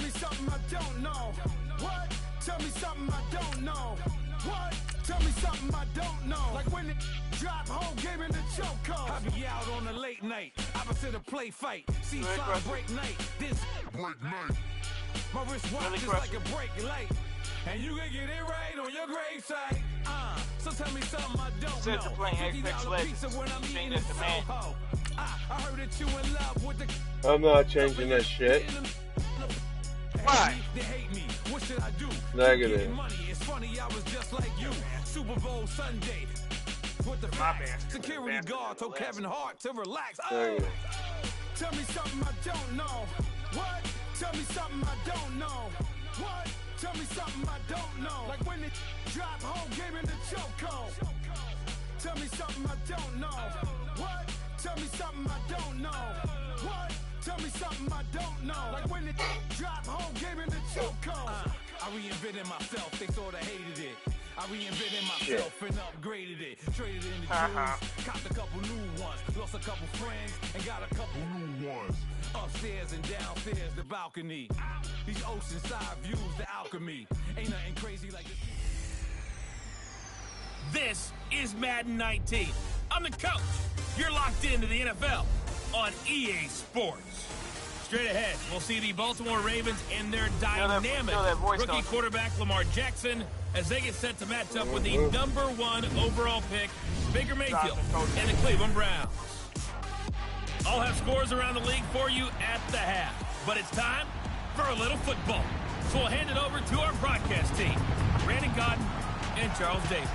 me something I don't know. What? Tell me something I don't know. What? Tell me something I don't know. Like when it drop whole game in the chokehold. I be out on a late night, opposite a play fight. See fly break night, this break night. My wristwatch is like a break light. And you can get it right on your gravesite. So tell me something I don't know. $50 pizza when I'm eating in Soho. I heard that you in love with the... I'm not changing that shit. Why? They hate me. What should I do? Negative. Money. It's funny, I was just like you. Super Bowl Sunday. With the facts. Security guard told Kevin Hart to relax. Oh. Tell me something I don't know. What? Tell me something I don't know. What? Tell me something I don't know. Like when it drop whole game in the chokehold. Tell me something I don't know. What? Tell me something I don't know. What? Tell me something I don't know. Like when it drop whole game in the chokehold. I reinvented myself, they sorta hated it. I reinvented myself and upgraded it. Traded in the jewels, copped a couple new ones. Lost a couple friends and got a couple new ones. Upstairs and downstairs, the balcony. These oceanside views, the alchemy. Ain't nothing crazy like this. This is Madden 19. I'm the coach. You're locked into the NFL on EA Sports. Straight ahead, we'll see the Baltimore Ravens and their dynamic rookie quarterback Lamar Jackson as they get set to match up with the #1 overall pick, Baker Mayfield, and the Cleveland Browns. I'll have scores around the league for you at the half, but it's time for a little football. So we'll hand it over to our broadcast team, Brandon Godden and Charles Davis.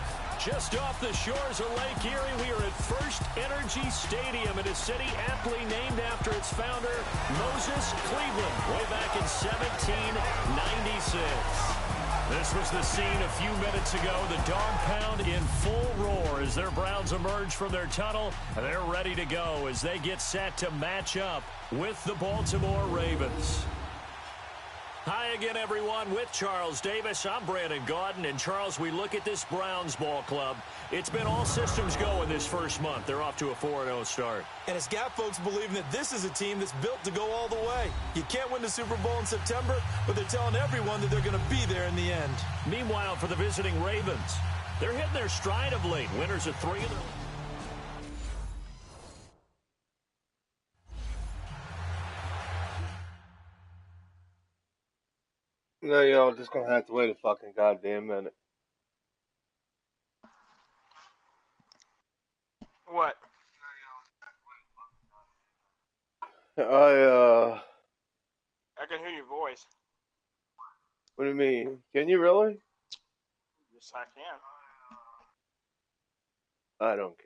Just off the shores of Lake Erie, we are at First Energy Stadium in a city aptly named after its founder, Moses Cleveland, way back in 1796. This was the scene a few minutes ago. The Dog Pound in full roar as their Browns emerge from their tunnel. They're ready to go as they get set to match up with the Baltimore Ravens. Hi again, everyone, with Charles Davis. I'm Brandon Gaudin. And, Charles, we look at this Browns ball club. It's been all systems go in this first month. They're off to a 4-0 start. And it's got folks believing that this is a team that's built to go all the way. You can't win the Super Bowl in September, but they're telling everyone that they're going to be there in the end. Meanwhile, for the visiting Ravens, they're hitting their stride of late. Winners of 3 of their... No, yo, just gonna have to wait a fucking goddamn minute. What? I can hear your voice. What do you mean? Can you really? Yes, I can. I don't care.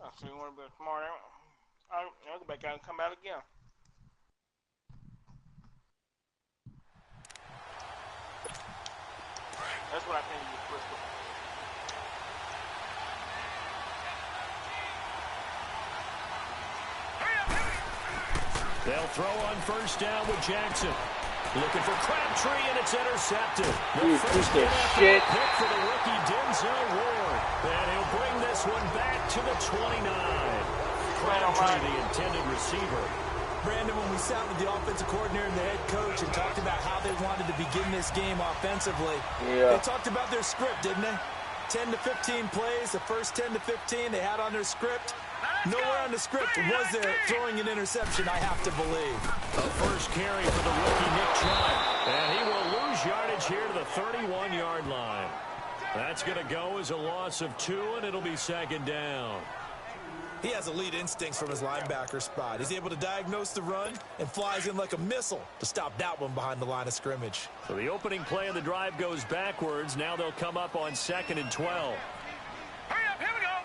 So you want to be smart? I'll go back out and come out again. That's what I think you Crystal. They'll throw on first down with Jackson. Looking for Crabtree, and it's intercepted. The first down pick for the rookie Denzel Ward. And he'll bring this one back to the 29. Crabtree, the intended receiver. Brandon, when we sat with the offensive coordinator and the head coach and talked about how they wanted to begin this game offensively, they talked about their script, didn't they? 10 to 15 plays, the first 10 to 15 they had on their script. Nowhere on the script was there throwing an interception, I have to believe. The first carry for the rookie Nick Chubb. And he will lose yardage here to the 31-yard line. That's going to go as a loss of 2, and it'll be second down. He has elite instincts from his linebacker spot. He's able to diagnose the run and flies in like a missile to stop that one behind the line of scrimmage. So the opening play of the drive goes backwards. Now they'll come up on 2nd and 12. Hurry up, here we go.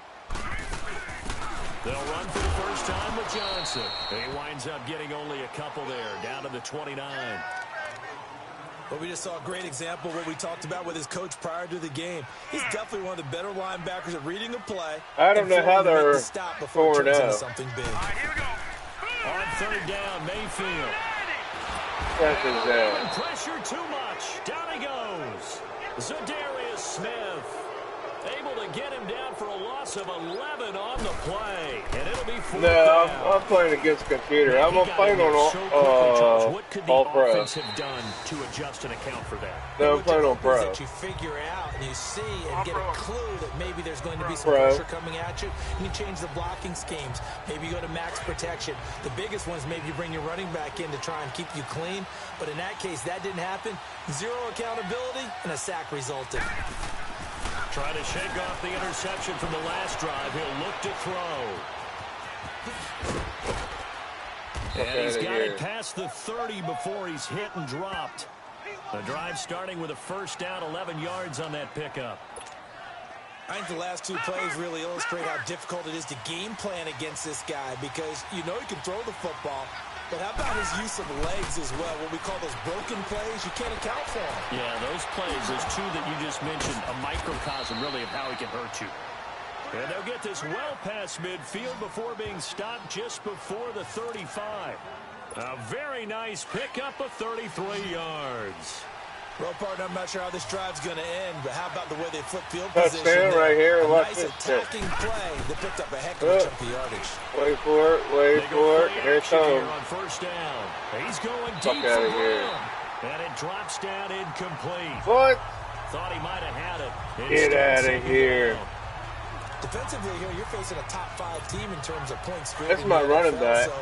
They'll run for the first time with Johnson. He winds up getting only a couple there, down to the 29. But we just saw a great example of what we talked about with his coach prior to the game. He's definitely one of the better linebackers at reading a play. I don't know how they're stop before it turns into something big. All right, here we go. On third down, Mayfield. That's his ass. Pressure too much. Down he goes. Zadarius Smith able to get him down for a loss of 11 on the play. And it'll be 4 No, I'm playing against a computer. I'm playing on what could the all pro. offense have done to adjust and account for that? No, I'm playing on pro. That you figure out and you see and get a clue that maybe there's going to be some Pro. pressure coming at you. And you change the blocking schemes. Maybe you go to max protection. The biggest one is maybe you bring your running back in to try and keep you clean. But in that case, that didn't happen. Zero accountability and a sack resulted. Trying to shake off the interception from the last drive. He'll look to throw. And he's got it past the 30 before he's hit and dropped. The drive starting with a first down, 11 yards on that pickup. I think the last 2 plays really illustrate how difficult it is to game plan against this guy because you know he can throw the football. But how about his use of legs as well? What we call those broken plays, you can't account for them. Yeah, those plays, those 2 that you just mentioned, a microcosm really of how he can hurt you. And they'll get this well past midfield before being stopped just before the 35. A very nice pickup of 33 yards. Well, partner, I'm not sure how this drive's going to end, but how about the way they flip field Touchdown position? right here. A Watch nice this attacking play that picked up a heck of a chunk of yardage. Wait for it. Wait for it. Here it comes. On first down. He's going Fuck deep out for of here. one. And it drops down incomplete. What? Thought he might have had it. Get out of here. Down. Defensively here, you're facing a top 5 team in terms of points scored. That's my running back. So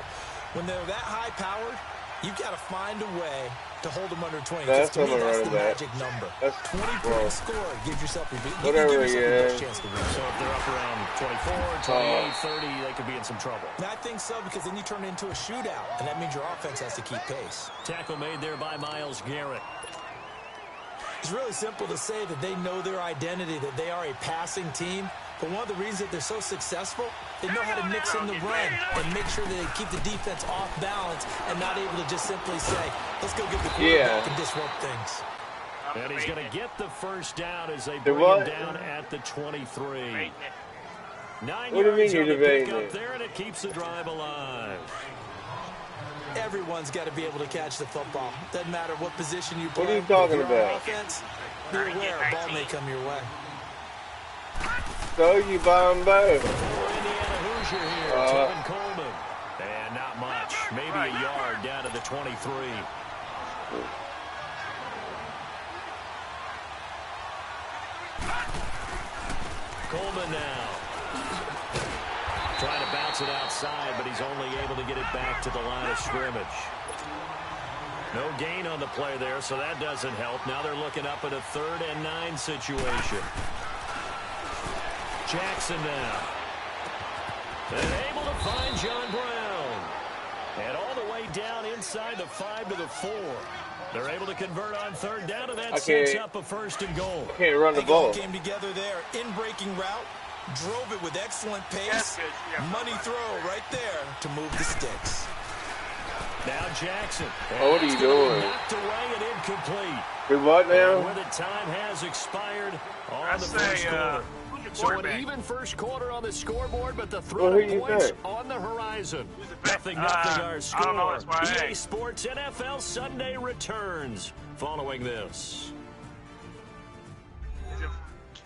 when they're that high powered, you've got to find a way to hold them under 20. That's to me, that's the back. magic number. That's 20-point score gives yourself a whatever, best chance to win. So if they're up around 24, 28, 30, they could be in some trouble. And I think so because then you turn it into a shootout, and that means your offense has to keep pace. Tackle made there by Myles Garrett. It's really simple to say that they know their identity, that they are a passing team. But one of the reasons that they're so successful, they know how to mix in the run and make sure that they keep the defense off balance and not able to just simply say, let's go get the quarterback and disrupt things. And he's going to get the first down as they bring him down at the 23. 9 What do you mean yards you're on the debating pickup it? there, and it keeps the drive alive. Everyone's got to be able to catch the football. Doesn't matter what position you play. What are you talking If you're on about? offense, be aware a ball may come your way. So you buy them both. For Indiana Hoosier here, Tevin Coleman. And not much. Maybe a yard down to the 23. Coleman now. Trying to bounce it outside, but he's only able to get it back to the line of scrimmage. No gain on the play there, so that doesn't help. Now they're looking up at a 3rd and 9 situation. Jackson now. And able to find John Brown. And all the way down inside the 5 to the 4. They're able to convert on 3rd down, and that sets up a 1st and goal. I can't run the ball. Came together there in breaking route. Drove it with excellent pace. Money throw right there to move the sticks. Now Jackson. Oh, what are you doing? Knocked away and incomplete. Do what now? And with it, time has expired on the first quarter. So an even first quarter on the scoreboard, but the threat of points on the horizon. Nothing our score. I don't know, it's my EA Sports NFL Sunday returns following this. Is it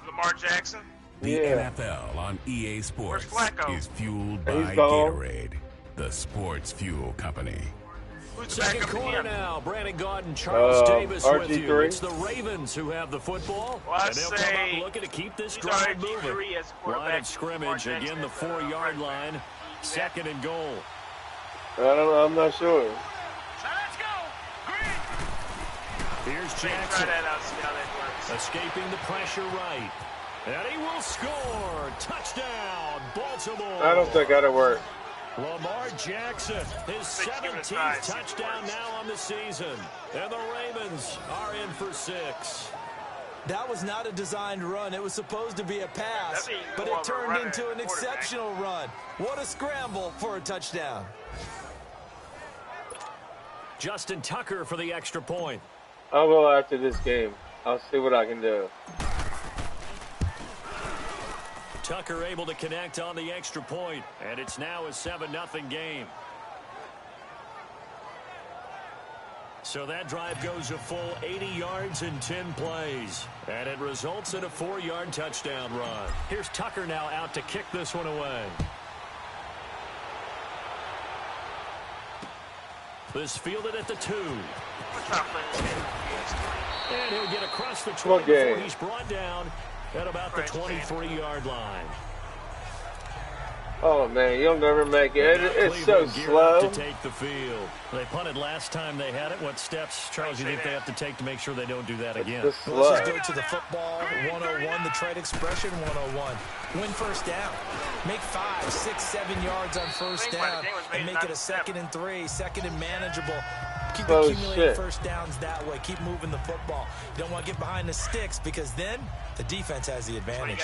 Lamar Jackson? The NFL on EA Sports is fueled by Gatorade, the sports fuel company. Second quarter now. Brandon Gaudin, Charles Davis with you. It's the Ravens who have the football, and they'll come out looking to keep this drive moving. Line of scrimmage, again the 4-yard line. Second and goal. I don't know. I'm not sure. So let's go. Green. Here's Jackson. Escaping the pressure right. And he will score. Touchdown, Baltimore. I don't think that'll work. Lamar Jackson, his 17th touchdown now on the season. And the Ravens are in for 6. That was not a designed run. It was supposed to be a pass, but it turned into an exceptional run. What a scramble for a touchdown. Justin Tucker for the extra point. I'll go after this game. I'll see what I can do. Tucker able to connect on the extra point, and it's now a 7-0 game. So that drive goes a full 80 yards in 10 plays, and it results in a 4-yard touchdown run. Here's Tucker now out to kick this one away. This fielded at the 2. And he'll get across the 20 before he's brought down at about the 23-yard line. Oh man, you'll never make it. It's so slow. To take the field. They punted last time they had it. What steps, Charles, do you think they have to take to make sure they don't do that again? Let's just go to the football 101, the trade expression 101. Win first down. Make 5, 6, 7 yards on first down and make it a 2nd and 3, 2nd and manageable. Keep accumulating first downs that way. Keep moving the football. You don't want to get behind the sticks because then the defense has the advantage.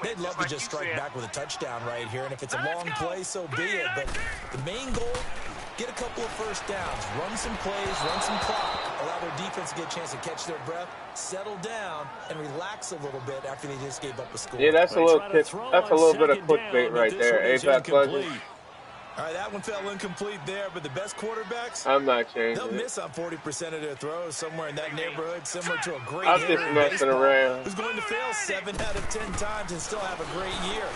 They'd love to just strike back with a touchdown right here, and if it's a long play, so be it. But the main goal, get a couple of first downs, run some plays, run some clock, allow their defense to get a chance to catch their breath, settle down, and relax a little bit after they just gave up a score. Yeah, that's a little bit of clickbait right there. A-Back Pleasure. All right, that one fell incomplete there, but the best quarterbacks, I'm not changing. They'll miss on 40% of their throws somewhere in that neighborhood, similar to a great I'm just messing around. Who's going to fail 7 out of 10 times and still have a great year.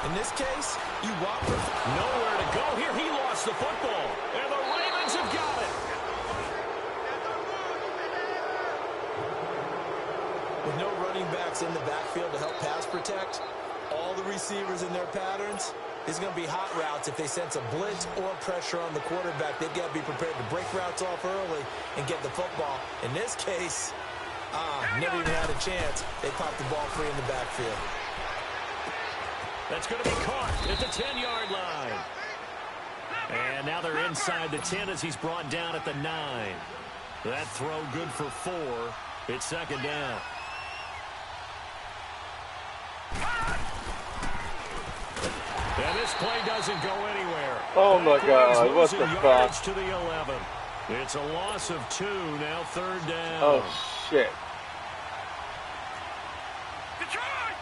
In this case, you want nowhere to go here. He lost the football, and the Ravens have got it. With no running backs in the backfield to help pass protect, all the receivers in their patterns, it's going to be hot routes if they sense a blitz or pressure on the quarterback. They've got to be prepared to break routes off early and get the football. In this case, never even had a chance. They popped the ball free in the backfield. That's going to be caught at the 10-yard line. And now they're inside the 10 as he's brought down at the 9. That throw good for 4. It's 2nd down. And this play doesn't go anywhere. Oh, my God. What the fuck? To the 11. It's a loss of 2. Now 3rd down. Oh, shit. Detroit!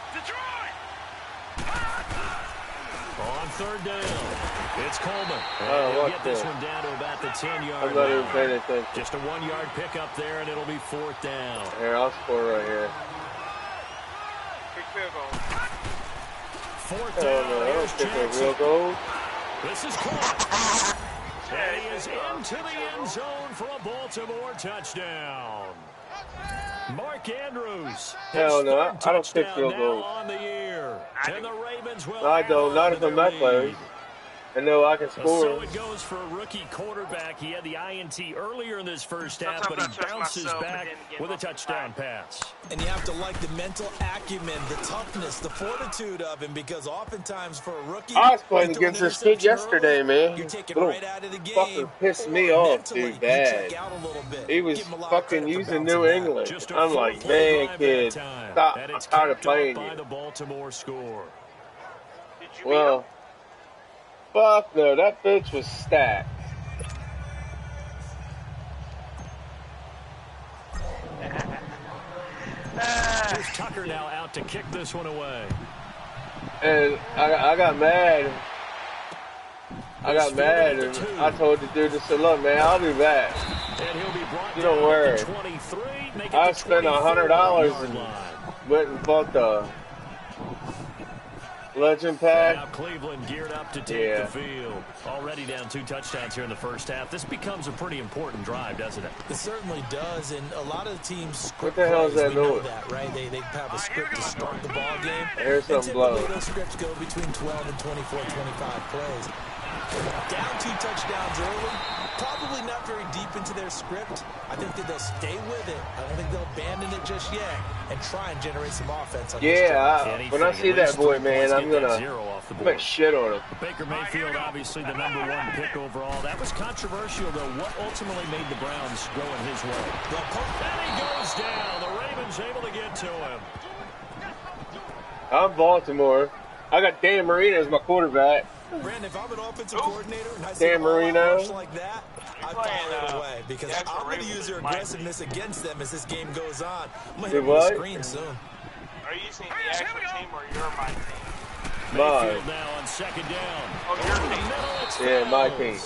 On 3rd down. It's Coleman. Oh, he'll get this one down to about the 10-yard I'm not even line. paying attention. Just a 1-yard pickup there, and it'll be 4th down. Here, I'll score right here. Big field goal. 4th down. I don't think a real goal. This is caught. And he is into the end zone for a Baltimore touchdown. Mark Andrews. Hell no, I don't pick field goals. On the year. And the Ravens will I don't, not if I'm not playing. I know I can score. So it goes for a rookie quarterback. He had the INT earlier in this first half, but he bounces back with a touchdown pass. And you have to like the mental acumen, the toughness, the fortitude of him, because oftentimes for a rookie, I was playing against this kid yesterday, man. You take it right out of the game. Fucking pissed me off, dude, bad. He was fucking using New England. I'm like, man, kid, stop. I'm tired of playing you. The Baltimore score. Well, fuck no, that bitch was stacked. Here's Tucker now out to kick this one away. And I got mad. I got mad and I told the dude, I said, look, man, I'll do that. You don't worry. I spent $100 and went and bought the Legend pack. Now Cleveland geared up to take the field. Already down 2 touchdowns here in the first half. This becomes a pretty important drive, doesn't it? It certainly does, and a lot of the teams script what the hell is that noise? Right? They have a script to start the ball game. Here's something blowing. Those scripts go between 12 and 24, 25 plays. Down 2 touchdowns early. Probably not very deep into their script. I think that they'll stay with it. I don't think they'll abandon it just yet and try and generate some offense. When I see that boy, man, I'm going to make shit on him. Baker Mayfield, obviously the #1 pick overall. That was controversial, though. What ultimately made the Browns go in his way? And he goes down. The Ravens able to get to him. I'm Baltimore. I got Dan Marino as my quarterback. Brandon, if I'm an offensive coordinator and I see Dan Marino like that, I fire it away because I'm going to use their aggressiveness against them as this game goes on. I'm going to hit the screen soon. Are you using the actual team or your my team? Mayfield now on 2nd down. Oh, your team. Yeah, my team.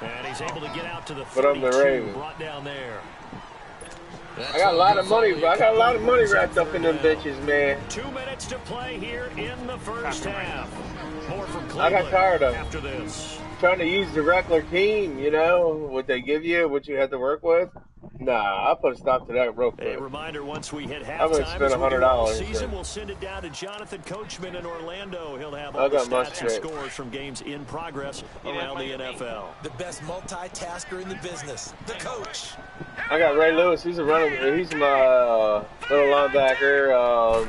And he's able to get out to the 32, but I'm the Ravens. Brought down there. I got a lot of money. I got a lot of money wrapped up in them bitches, man. 2 minutes to play here in the first half. More from Cleveland. I got tired of after this. Trying to use the regular team, you know, what they give you, what you have to work with. Nah, I'll put a stop to that real quick. A reminder: once we hit halftime, I'm gonna spend $100. Season, we'll send it down to Jonathan Coachman in Orlando. He'll have all the stats and scores from games in progress around the NFL. The best multitasker in the business, the coach. I got Ray Lewis. He's a running. He's my little linebacker.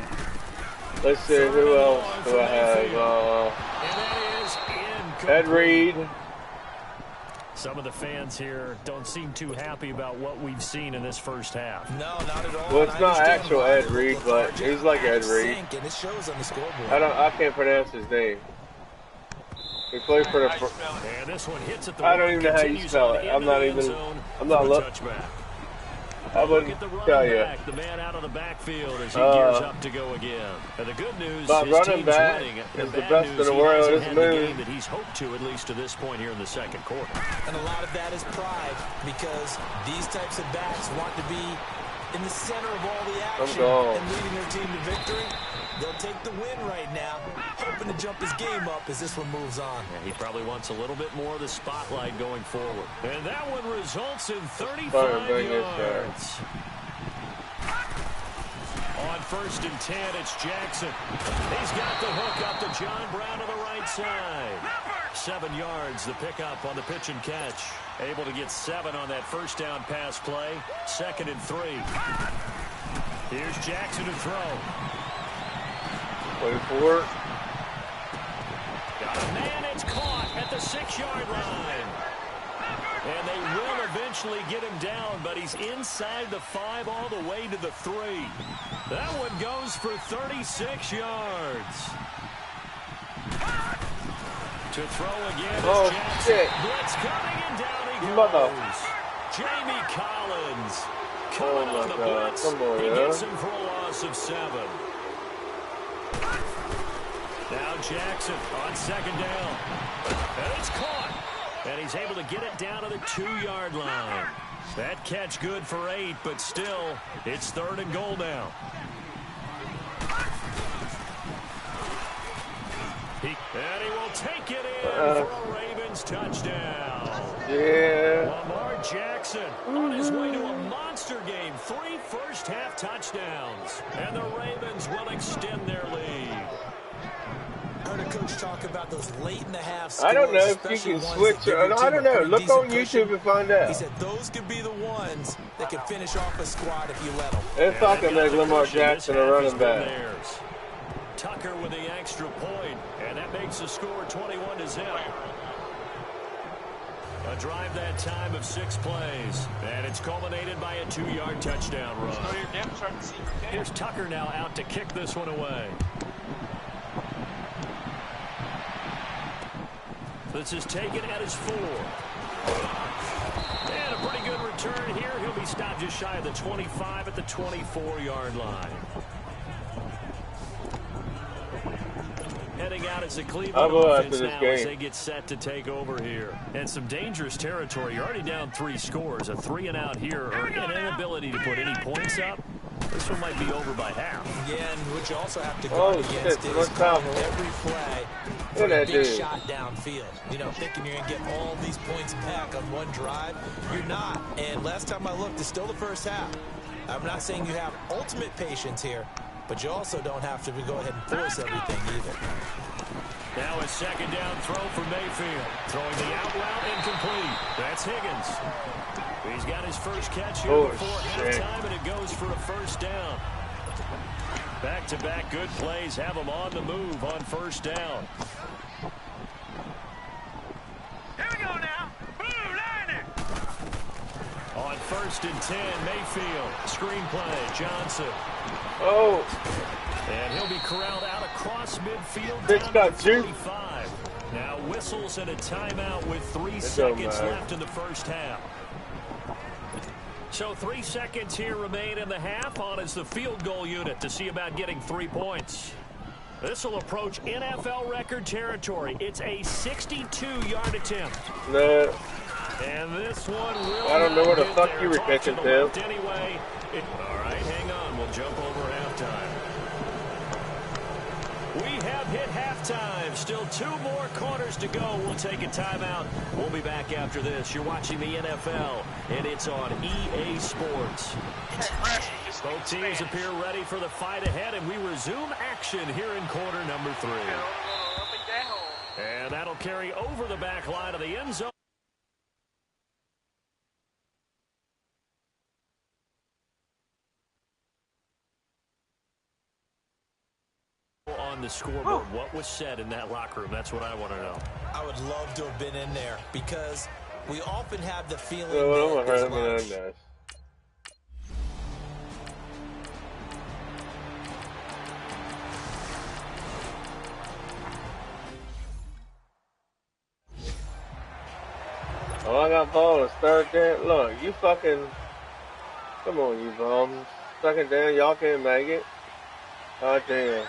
Let's see who else do I have. Ed Reed. Some of the fans here don't seem too happy about what we've seen in this first half. No, not at all. Well, it's not actual Ed Reed, but he's like Ed Reed. And it shows on the scoreboard. I can't pronounce his name. He played for the. And this one hits at the I don't even know how you spell it. I'm not looking. I wouldn't tell you. The man out of the backfield as he gears up to go again. And the good news is running back is the best in the world. It's the game that he's hoped to, at least to this point here in the second quarter. And a lot of that is pride because these types of backs want to be in the center of all the action and leading their team to victory. They'll take the win right now, hoping to jump his game up as this one moves on. Yeah, he probably wants a little bit more of the spotlight going forward. And that one results in 35 yards. On 1st and 10, it's Jackson. He's got the hook up to John Brown to the right side. 7 yards, the pickup on the pitch and catch. Able to get 7 on that first down pass play. 2nd and 3. Here's Jackson to throw. Wait for it. Got a man, it's caught at the 6-yard line. And they will eventually get him down, but he's inside the 5 all the way to the 3. That one goes for 36 yards. To throw again is Jackson. Shit. Blitz coming, and down he goes. Jamie Collins coming on the blitz. He gets him for a loss of 7. Now Jackson on 2nd down. And it's caught. And he's able to get it down to the 2-yard line. That catch good for 8, but still, it's 3rd and goal now. And he will take it in for a Ravens touchdown. Yeah. Lamar Jackson on his way to a monster game. 3 first-half touchdowns. And the Ravens will extend their lead. I heard a coach talk about those late in the half scores. I don't know if you can switch. I don't know. Look on YouTube and find out. He said those could be the ones that can finish off a squad if you let them. If I can make Lamar Jackson a running back. Tucker with the extra point, and that makes the score 21-0. A drive that time of 6 plays, and it's culminated by a 2-yard touchdown run. Here's Tucker now out to kick this one away. This is taken at his 4. And a pretty good return here. He'll be stopped just shy of the 25 at the 24-yard line. Heading out as the Cleveland offense now as they get set to take over here. And some dangerous territory. You're already down 3 scores. A 3-and-out here, or an inability to put any points up. This one might be over by half. Yeah, and what you also have to guard against is every play for a big shot downfield. You know, thinking you're going to get all these points back on one drive. You're not. And last time I looked, it's still the first half. I'm not saying you have ultimate patience here, but you also don't have to go ahead and force everything either. Now a second down throw for Mayfield. Throwing the out route incomplete. That's Higgins. He's got his first catch here before halftime, and it goes for a first down. Back-to-back good plays have him on the move on first down. Here we go now. Blue Liner. On 1st and 10, Mayfield. Screenplay, Johnson. Oh. And he'll be corralled out across midfield down to 45. Now whistles and a timeout with 3 seconds left in the first half. So 3 seconds here remain in the half. On is the field goal unit to see about getting 3 points. This will approach NFL record territory. It's a 62-yard attempt. No. And this one will I don't know where the fuck you were catching, Tim. Anyway, all right, hang on. We'll jump over halftime. We have hit halftime. Still 2 more quarters to go. We'll take a timeout. We'll be back after this. You're watching the NFL, and it's on EA Sports. Both teams appear ready for the fight ahead, and we resume action here in quarter number 3. And that'll carry over the back line of the end zone. On the scoreboard, what was said in that locker room? That's what I want to know. I would love to have been in there because we often have the feeling that there's Oh, I got ball. It's 3rd down. Look, you fucking. Come on, you bums. 2nd down. Y'all can't make it. Oh, damn.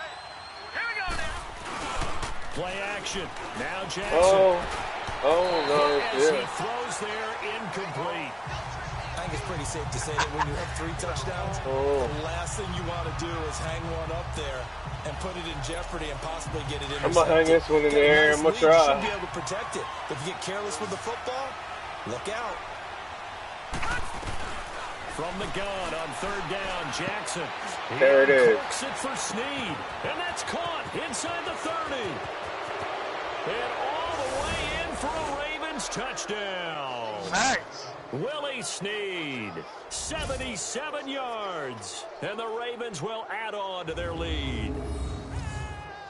Play action. Now Jackson. Oh no. As he throws there, incomplete. I think it's pretty safe to say that when you have 3 touchdowns, the last thing you want to do is hang one up there and put it in jeopardy and possibly get it intercepted. I'm going to hang this one in the air. I'm going to try. You should be able to protect it. If you get careless with the football, look out. From the gun on 3rd down, Jackson. There it is. Corks it for Snead. And that's caught inside the 30. And all the way in for a Ravens touchdown. Nice. Willie Snead, 77 yards. And the Ravens will add on to their lead.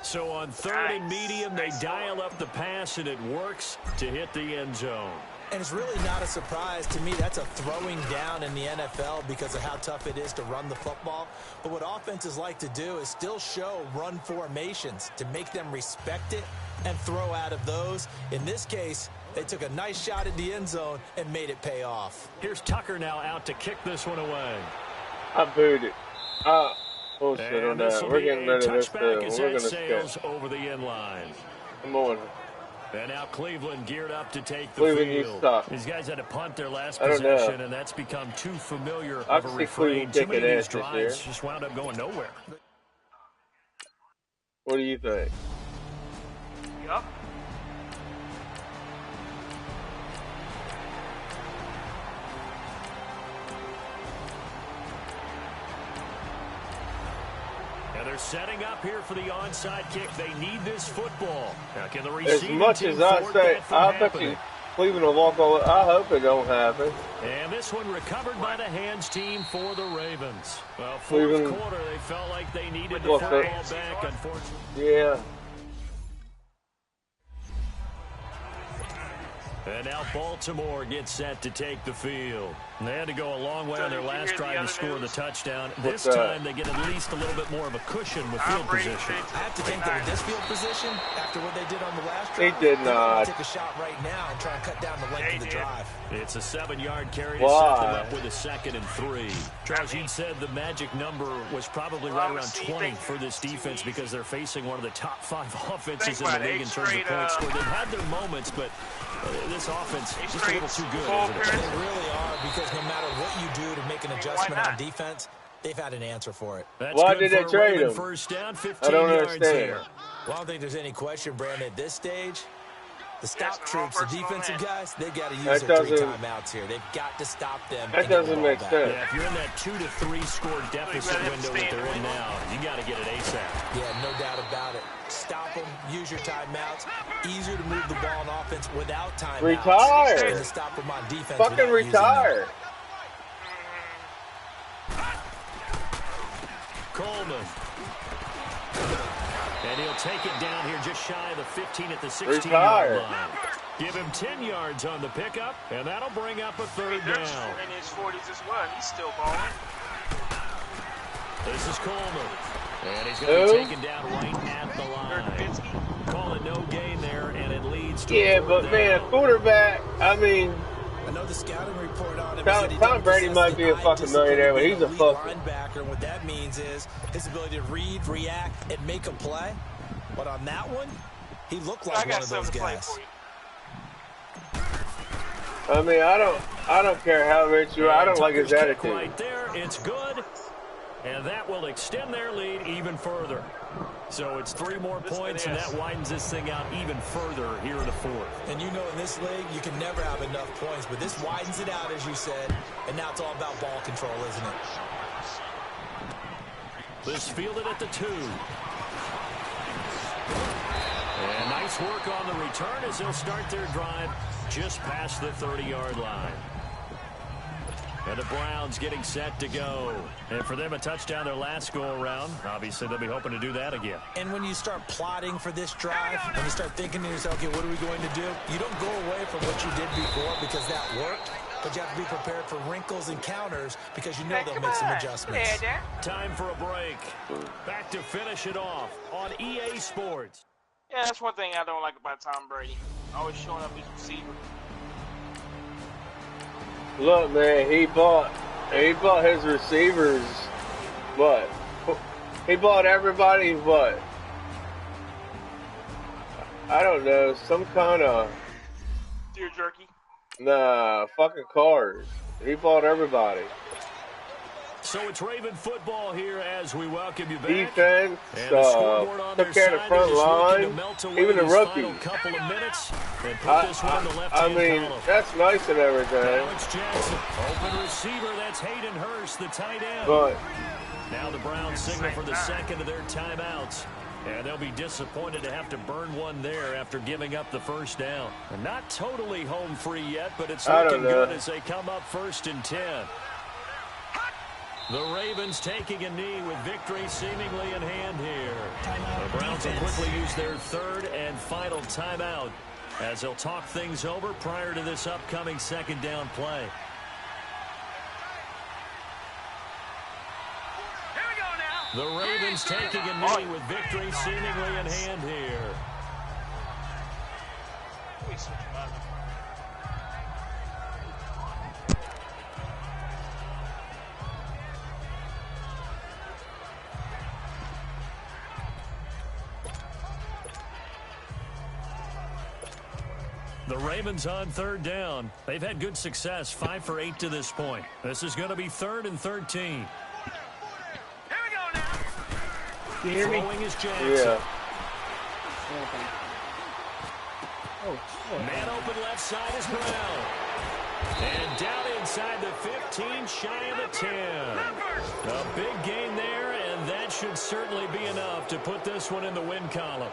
So on 3rd and medium, they dial up the pass, and it works to hit the end zone. And it's really not a surprise to me. That's a throwing down in the NFL because of how tough it is to run the football. But what offenses like to do is still show run formations to make them respect it and throw out of those. In this case, they took a nice shot at the end zone and made it pay off. Here's Tucker now out to kick this one away. I booed it. Bullshit on that. We're getting rid of this too. We're going to sails over the end line. Come on. And now Cleveland geared up to take the Cleveland field. These guys had to punt their last possession, and that's become too familiar of a refrain. Too many of these drives just wound up going nowhere. What do you think? Yup. They're setting up here for the onside kick. They need this football. Now, can the receiving as much as I say, I bet you Cleveland will walk all. I hope it don't happen. And this one recovered by the hands team for the Ravens. Well, fourth quarter, they felt like they needed the football back, unfortunately. Yeah. And now Baltimore gets set to take the field. They had to go a long way on their last drive to score the touchdown. This time, they get at least a little bit more of a cushion with field position. I have to think that with this field position, after what they did on the last drive, he did not take a shot right now and try and cut down the length of the drive. It's a 7-yard carry to set them up with a 2nd and 3. Charles, you said the magic number was probably right around 20 for this defense because they're facing one of the top 5 offenses in the league in terms of points scored. They've had their moments, but this offense is just a little too good, isn't it? They really are, because no matter what you do to make an adjustment on defense, they've had an answer for it. That's Why good did they for trade him? First down, 15 I don't yards understand. here. Well, I don't think there's any question, Brandon, at this stage. The stop troops, the defensive guys, they got to use their 3 timeouts here. They've got to stop them. That doesn't make sense. Yeah, if you're in that 2 to 3 score deficit window that they're in now, you got to get it ASAP. Yeah, no doubt about it. Stop them, use your timeouts. Easier to move the ball on offense without timeouts. Retire. And to stop them on defense. Fucking retire. Coleman. And he'll take it down here just shy of the 15 at the 16-yard line. Give him 10 yards on the pickup, and that'll bring up a 3rd down. In his 40s as well. He's still balling. This is Coleman. And he's going to be taken down right at the line. Call it no gain there, and it leads to Yeah, but man, quarterback, I mean, I know the scouting report on him. Tom Brady might be a fucking millionaire, but he's a fucking linebacker. And what that means is his ability to read, react, and make a play. But on that one, he looked like one of those guys. I mean, I don't care how rich you are. I don't like his attitude. Right there, it's good, and that will extend their lead even further. So it's 3 more points, and that widens this thing out even further here in the 4th. And you know, in this league, you can never have enough points, but this widens it out, as you said, and now it's all about ball control, isn't it? This fielded at the 2. And nice work on the return as they'll start their drive just past the 30-yard line. And the Browns getting set to go. And for them, a touchdown their last go-around. Obviously, they'll be hoping to do that again. And when you start plotting for this drive, when you start thinking to yourself, okay, what are we going to do? You don't go away from what you did before because that worked. But you have to be prepared for wrinkles and counters because you know they'll make some adjustments. Time for a break. Back to finish it off on EA Sports. Yeah, that's one thing I don't like about Tom Brady. Always showing up his receiver. Look, man, he bought his receivers. What? He bought everybody what? I don't know, some kind of Deer jerky. Nah, fucking cars. He bought everybody. So it's Raven football here as we welcome you back. Defense, took care of the front line, even the rookies. I mean, that's nice and everything. Alex Jackson, open receiver, that's Hayden Hurst, the tight end. But now the Browns signal for the 2nd of their timeouts. And they'll be disappointed to have to burn one there after giving up the 1st down. And not totally home free yet, but it's looking good as they come up 1st and 10. The Ravens taking a knee with victory seemingly in hand here. The Browns will quickly use their 3rd and final timeout as they'll talk things over prior to this upcoming 2nd down play. The Ravens taking a knee with victory seemingly in hand here. The Ravens on 3rd down. They've had good success, 5 for 8 to this point. This is going to be 3rd and 13. You hear me? Throwing is Jackson. yeah. Man open left side is Brown. And down inside the 15, shy of the 10. A big gain there, and that should certainly be enough to put this one in the win column.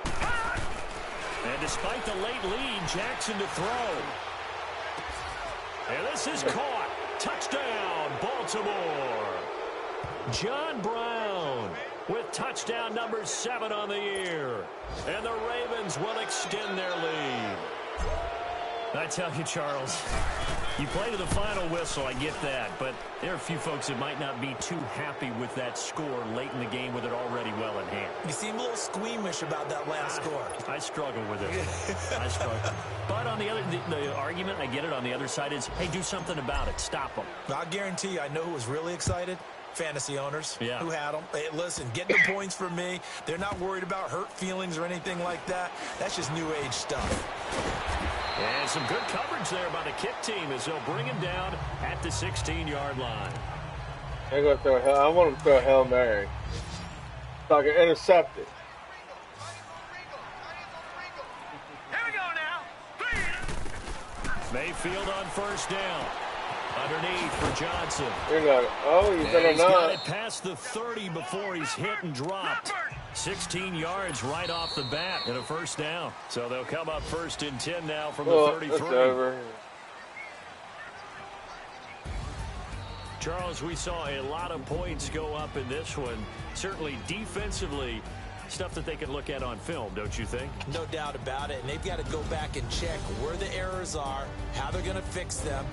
And despite the late lead, Jackson to throw. And this is caught. Touchdown, Baltimore. John Brown with touchdown number 7 on the year. And the Ravens will extend their lead. I tell you, Charles, you play to the final whistle, I get that, but there are a few folks that might not be too happy with that score late in the game with it already well in hand. You seem a little squeamish about that last score. I struggle with it. I struggle. But on the other, the argument, I get it, on the other side is, hey, do something about it. Stop them. I guarantee you, I know who was really excited. Fantasy owners who had them. Hey, listen, get the points for me. They're not worried about hurt feelings or anything like that. That's just new age stuff. And some good coverage there by the kick team as they'll bring him down at the 16-yard line. They're gonna throw I want them to throw a Hail Mary so I can intercept it. Here we go now. Mayfield on first down. Underneath for Johnson. You better he's not. got it past the 30 before he's hit and dropped. 16 yards right off the bat and a first down. So they'll come up first and 10 now from the 33. That's over. Charles, we saw a lot of points go up in this one. Certainly defensively, stuff that they can look at on film, don't you think? No doubt about it. And they've got to go back and check where the errors are, how they're going to fix them,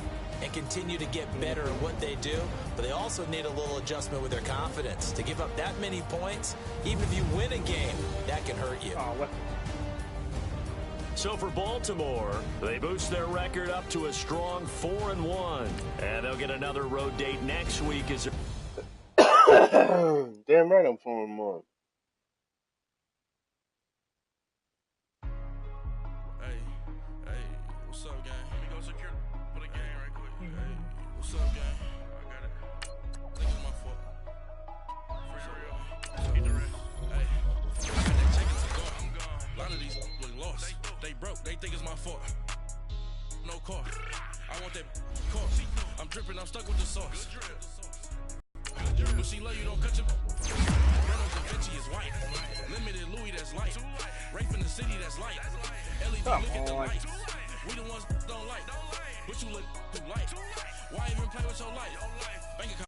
and continue to get better at what they do. But they also need a little adjustment with their confidence. To give up that many points, even if you win a game, that can hurt you. So for Baltimore, they boost their record up to a strong 4-1. And they'll get another road date next week. Damn right I'm 4-1. What's up, gang? Let me go secure for the game right quick. Hey, what's up, gang? I got it. I think it's my fault. For real. Get the rest. Hey, I got that chicken to go. I'm gone. A lot of these was lost. They broke. They think it's my fault. No car. I want that car. I'm dripping. I'm stuck with the sauce. But she love you, don't cut your Renault Da Vinci is white. Limited Louis, that's light. Rape in the city, that's light. LED, look at the lights. We the ones don't like. But you look too light. Why even play with your life? Bank account